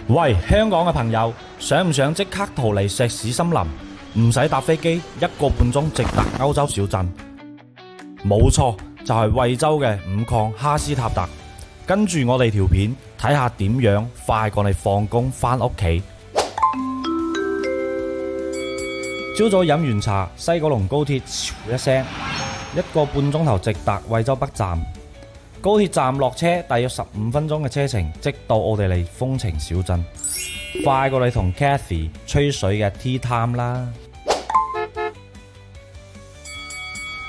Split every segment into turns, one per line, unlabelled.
喂，香港嘅朋友，想唔想即刻逃離石屎森林？唔使搭飛機，1個半鐘直達歐洲小鎮。冇錯，就係惠州嘅五礦哈斯塔特。跟住我哋條片睇下點樣快過你放工返屋企。朝早飲完茶，西九龍高鐵唰一聲，1個半鐘頭直達惠州北站。高鐵站落車大約15分鐘嘅車程，即到奧地利風情小鎮，快過你同 Cathy 吹水嘅 Tea Time 啦。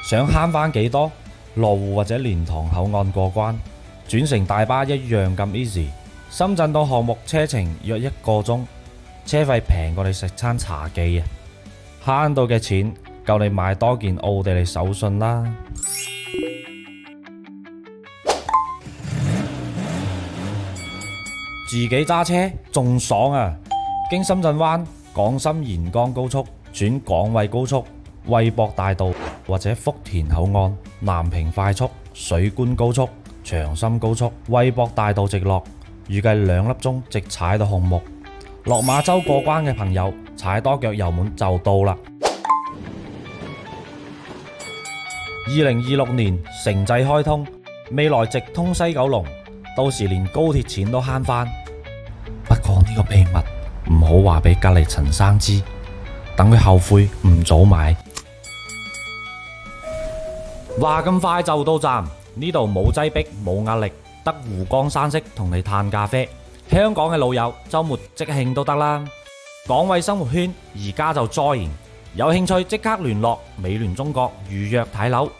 想慳返幾多？羅湖或者蓮塘口岸過關，轉乘大巴一樣咁 easy。深圳到項目車程約1個鐘，車費平過你食餐茶記啊！慳到嘅錢夠你買多件奧地利手信啦。自己揸車仲爽啊！經深圳灣、廣深沿江高速轉廣惠高速、惠博大道或者福田口岸、南平快速、水關高速、長深高速、惠博大道直落，預計2粒鐘直踩到項目。落馬洲過關嘅朋友踩多腳油門就到啦。2026年城際開通，未來直通西九龍。到時連高鐵錢都慳返，不過呢個秘密唔好話俾隔籬陳生知，等佢後悔唔早買。話咁快就到站，呢度冇擠逼冇壓力，得湖光山色同你嘆咖啡。香港嘅老友周末即興都得啦。廣惠生活圈而家就 join，有興趣即刻聯絡美聯中國預約睇樓。